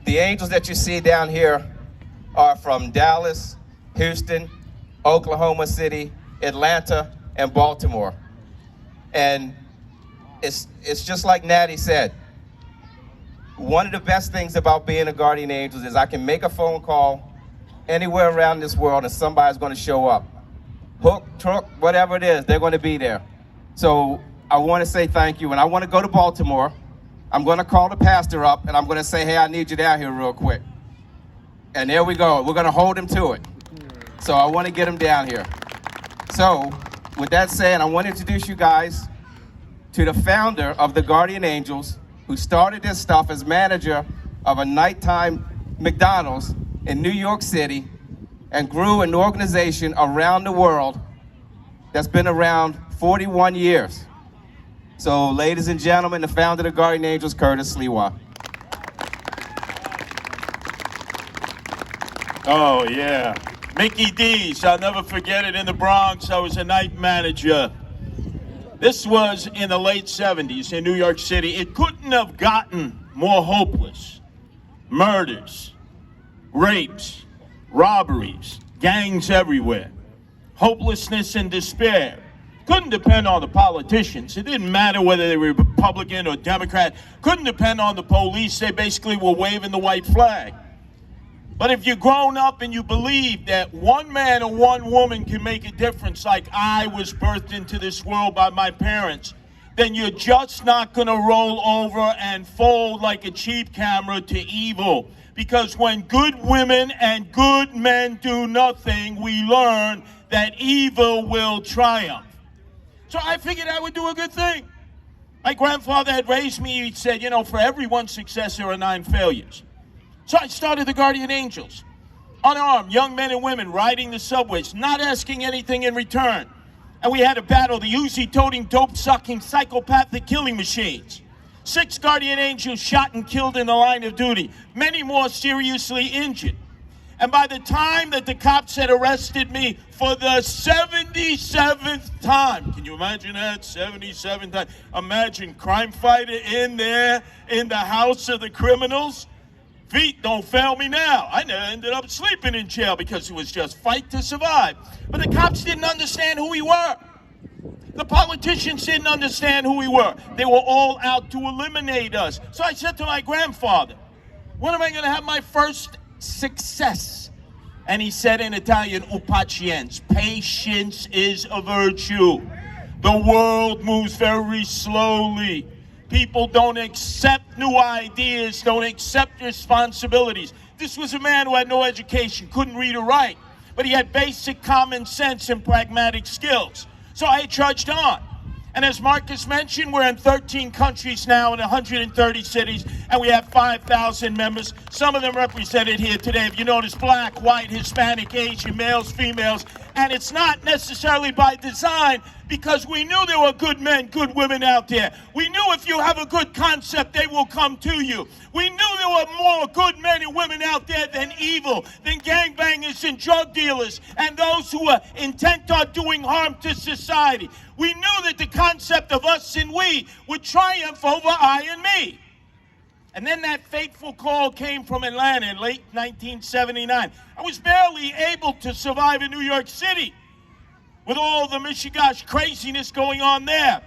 The angels that you see down here are from Dallas, Houston, Oklahoma City, Atlanta, and Baltimore. And it's just like Natty said. One of the best things about being a guardian angel is I can make a phone call anywhere around this world and somebody's going to show up. Hook, truck, whatever it is, they're going to be there. So I want to say thank you, and I want to go to Baltimore. I'm going to call the pastor up, and I'm going to say, hey, I need you down here real quick. And there we go. We're going to hold him to it. So I want to get him down here. So with that said, I want to introduce you guys to the founder of the Guardian Angels, who started this stuff as manager of a nighttime McDonald's in New York City and grew an organization around the world that's been around 41 years. So, ladies and gentlemen, the founder of the Guardian Angels, Curtis Sliwa. Oh, yeah. Mickey D's, I'll never forget it, in the Bronx. I was a night manager. This was in the late 70s in New York City. It couldn't have gotten more hopeless. Murders, rapes, robberies, gangs everywhere, hopelessness and despair. Couldn't depend on the politicians. It didn't matter whether they were Republican or Democrat. Couldn't depend on the police. They basically were waving the white flag. But if you've grown up and you believe that one man or one woman can make a difference, like I was birthed into this world by my parents, then you're just not going to roll over and fold like a cheap camera to evil. Because when good women and good men do nothing, we learn that evil will triumph. So I figured I would do a good thing. My grandfather had raised me. He said, you know, for every one success, there are 9 failures. So I started the Guardian Angels. Unarmed young men and women riding the subways, not asking anything in return. And we had to battle the Uzi-toting, dope-sucking, psychopathic killing machines. 6 Guardian Angels shot and killed in the line of duty. Many more seriously injured. And by the time that the cops had arrested me for the 77th time, can you imagine that? 77 times. Imagine crime fighter in there in the house of the criminals. Feet don't fail me now. I ended up sleeping in jail because it was just fight to survive. But the cops didn't understand who we were. The politicians didn't understand who we were. They were all out to eliminate us. So I said to my grandfather, when am I going to have my first success? And he said in Italian, pazienza, patience is a virtue. The world moves very slowly. People don't accept new ideas, don't accept responsibilities. This was a man who had no education, couldn't read or write, but he had basic common sense and pragmatic skills. So I trudged on. And as Marcus mentioned, we're in 13 countries now in 130 cities, and we have 5,000 members. Some of them represented here today. If you notice, black, white, Hispanic, Asian, males, females. And it's not necessarily by design, because we knew there were good men, good women out there. We knew if you have a good concept, they will come to you. We knew there were more good men and women out there than evil, than gangbangers and drug dealers, and those who were intent on doing harm to society. We knew that the concept of us and we would triumph over I and me. And then that fateful call came from Atlanta in late 1979. I was barely able to survive in New York City with all the Michigash craziness going on there.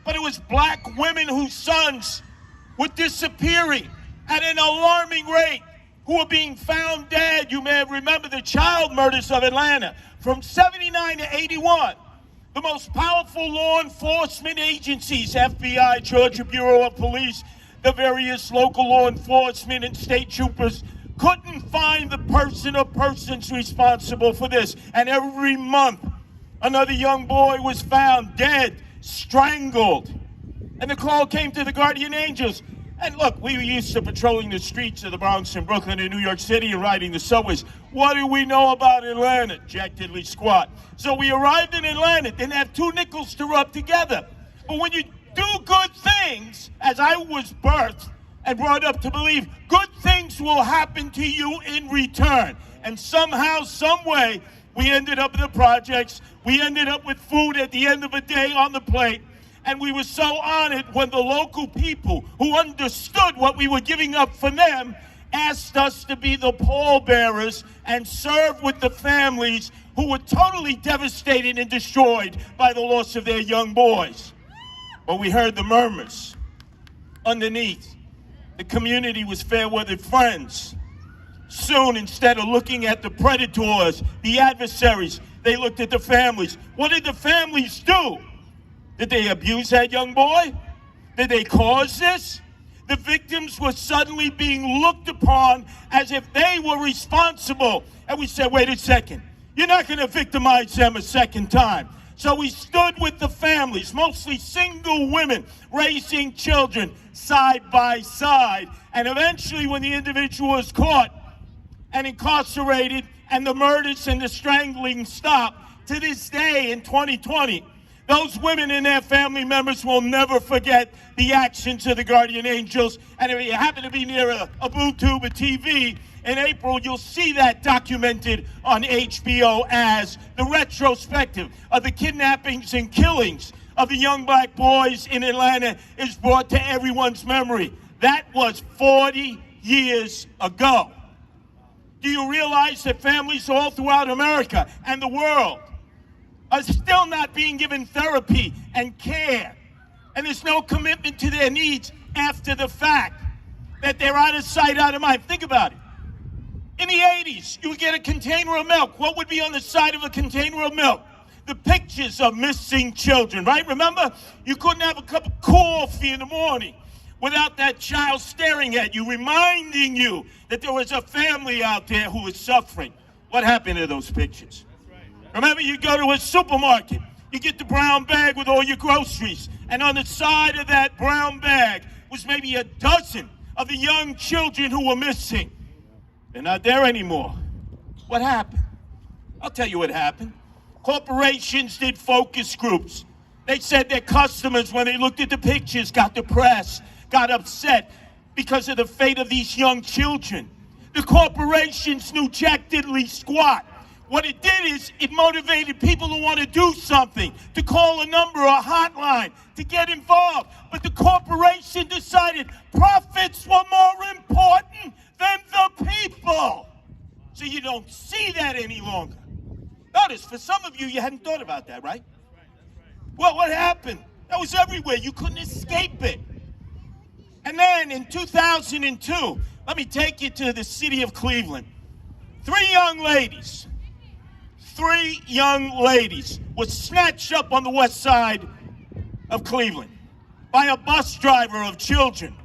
But it was black women whose sons were disappearing at an alarming rate, who were being found dead. You may remember the child murders of Atlanta. From 79 to 81, the most powerful law enforcement agencies, FBI, Georgia Bureau of Police, the various local law enforcement and state troopers, couldn't find the person or persons responsible for this. And every month, another young boy was found dead, strangled. And the call came to the Guardian Angels. And look, we were used to patrolling the streets of the Bronx and Brooklyn and New York City and riding the subways. What do we know about Atlanta? Jack-diddly squat. So we arrived in Atlanta, didn't have 2 nickels to rub together. But when you do good things, as I was birthed and brought up to believe, good things will happen to you in return. And somehow, some way, we ended up in the projects. We ended up with food at the end of the day on the plate. And we were so honored when the local people who understood what we were giving up for them asked us to be the pallbearers and serve with the families who were totally devastated and destroyed by the loss of their young boys. But we heard the murmurs underneath. The community was fair-weathered friends. Soon, instead of looking at the predators, the adversaries, they looked at the families. What did the families do? Did they abuse that young boy? Did they cause this? The victims were suddenly being looked upon as if they were responsible. And we said, wait a second, you're not going to victimize them a second time. So we stood with the families, mostly single women, raising children side by side. And eventually, when the individual was caught and incarcerated and the murders and the strangling stopped, to this day in 2020, those women and their family members will never forget the actions of the guardian angels. And if you happen to be near a booth tube, a TV, in April, you'll see that documented on HBO as the retrospective of the kidnappings and killings of the young black boys in Atlanta is brought to everyone's memory. That was 40 years ago. Do you realize that families all throughout America and the world are still not being given therapy and care? And there's no commitment to their needs after the fact, that they're out of sight, out of mind. Think about it. In the 80s, you would get a container of milk. What would be on the side of a container of milk? The pictures of missing children, right? Remember, you couldn't have a cup of coffee in the morning without that child staring at you, reminding you that there was a family out there who was suffering. What happened to those pictures? Remember, you go to a supermarket, you get the brown bag with all your groceries, and on the side of that brown bag was maybe a dozen of the young children who were missing. They're not there anymore. What happened? I'll tell you what happened. Corporations did focus groups. They said their customers, when they looked at the pictures, got depressed, got upset because of the fate of these young children. The corporations knew jack diddly squat. What it did is it motivated people who want to do something, to call a number or a hotline, to get involved. But the corporation decided profits were more important than the people. So you don't see that any longer. Notice, for some of you, you hadn't thought about that, right? Well, what happened? That was everywhere. You couldn't escape it. And then in 2002, let me take you to the city of Cleveland. Three young ladies were snatched up on the west side of Cleveland by a bus driver of children,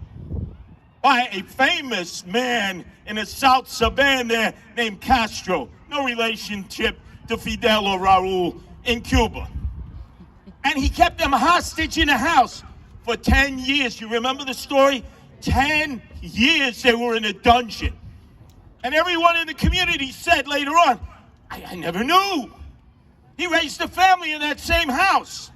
by a famous man in the South Suburban there named Castro. No relationship to Fidel or Raul in Cuba. And he kept them hostage in a house for 10 years. You remember the story? 10 years they were in a dungeon. And everyone in the community said later on, I never knew. He raised a family in that same house.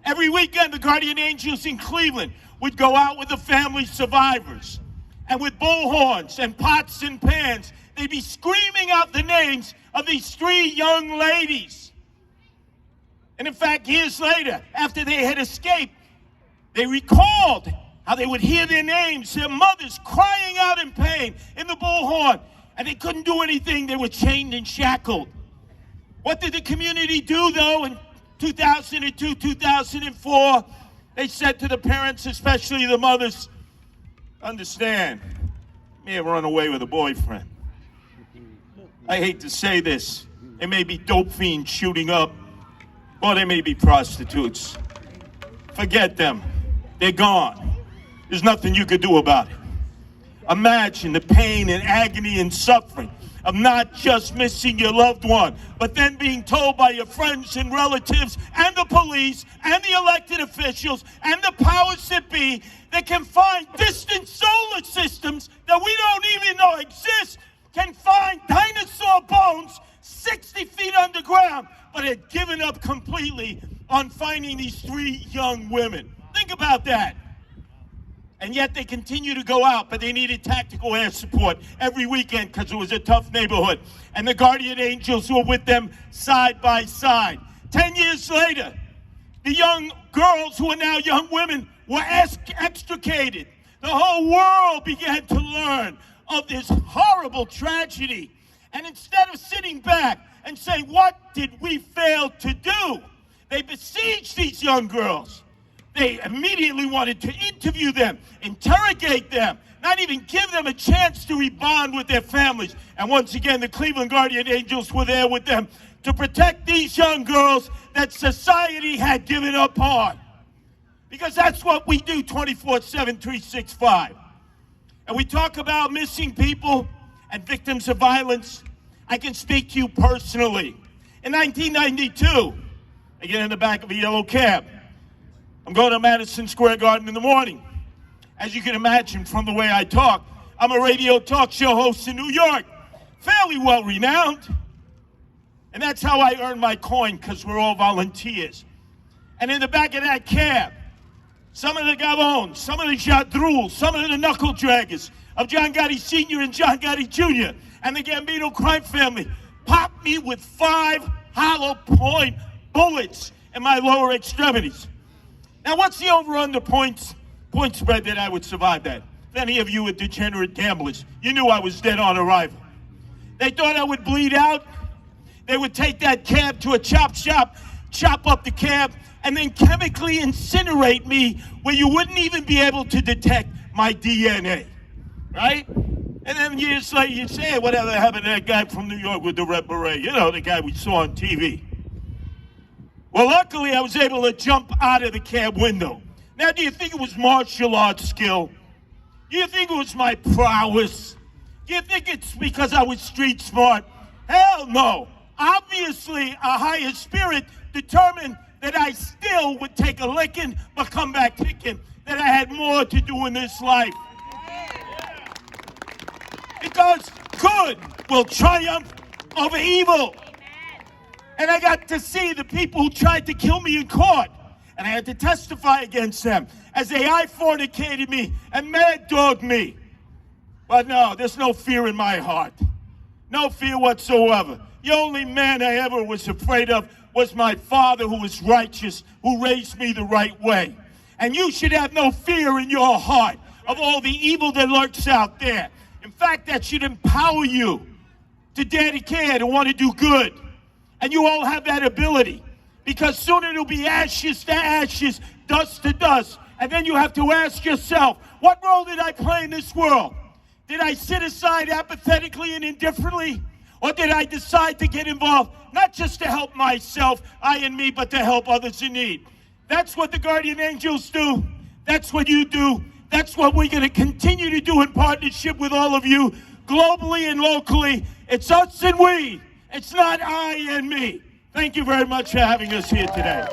Every weekend, the guardian angels in Cleveland would go out with the family survivors. And with bullhorns and pots and pans, they'd be screaming out the names of these three young ladies. And in fact, years later, after they had escaped, they recalled how they would hear their names, their mothers crying out in pain in the bullhorn, and they couldn't do anything. They were chained and shackled. What did the community do, though, in 2002, 2004? They said to the parents, especially the mothers, understand, you may have run away with a boyfriend. I hate to say this. There may be dope fiends shooting up, or they may be prostitutes. Forget them. They're gone. There's nothing you could do about it. Imagine the pain and agony and suffering of not just missing your loved one, but then being told by your friends and relatives and the police and the elected officials and the powers that be that can find distant solar systems that we don't even know exist, can find dinosaur bones 60 feet underground, but had given up completely on finding these three young women. Think about that. And yet they continue to go out, but they needed tactical air support every weekend because it was a tough neighborhood. And the guardian angels were with them side by side. 10 years later, the young girls who are now young women were extricated. The whole world began to learn of this horrible tragedy. And instead of sitting back and saying, what did we fail to do? They besieged these young girls. They immediately wanted to interview them, interrogate them, not even give them a chance to rebond with their families. And once again, the Cleveland Guardian Angels were there with them to protect these young girls that society had given up on. Because that's what we do 24/7, 365. And we talk about missing people and victims of violence. I can speak to you personally. In 1992, I get in the back of a yellow cab. I'm going to Madison Square Garden in the morning. As you can imagine from the way I talk, I'm a radio talk show host in New York, fairly well renowned. And that's how I earn my coin, because we're all volunteers. And in the back of that cab, some of the Gabons, some of the Jadruls, some of the knuckle draggers of John Gotti Sr. and John Gotti Jr. and the Gambino crime family popped me with 5 hollow point bullets in my lower extremities. Now, what's the over-under point spread that I would survive that? If any of you were degenerate gamblers, you knew I was dead on arrival. They thought I would bleed out. They would take that cab to a chop shop, chop up the cab, and then chemically incinerate me where you wouldn't even be able to detect my DNA, right? And then years later, you say, hey, whatever happened to that guy from New York with the red beret? You know, the guy we saw on TV. Well, luckily, I was able to jump out of the cab window. Now, do you think it was martial arts skill? Do you think it was my prowess? Do you think it's because I was street smart? Hell no. Obviously, a higher spirit determined that I still would take a licking but come back kicking, that I had more to do in this life. Because good will triumph over evil. And I got to see the people who tried to kill me in court, and I had to testify against them as they eye-fornicated me and mad-dogged me. But no, there's no fear in my heart. No fear whatsoever. The only man I ever was afraid of was my father, who was righteous, who raised me the right way. And you should have no fear in your heart of all the evil that lurks out there. In fact, that should empower you to dare to care, to want to do good. And you all have that ability, because soon it'll be ashes to ashes, dust to dust. And then you have to ask yourself, what role did I play in this world? Did I sit aside apathetically and indifferently? Or did I decide to get involved, not just to help myself, I and me, but to help others in need? That's what the Guardian Angels do. That's what you do. That's what we're going to continue to do in partnership with all of you, globally and locally. It's us and we. It's not I and me. Thank you very much for having us here today.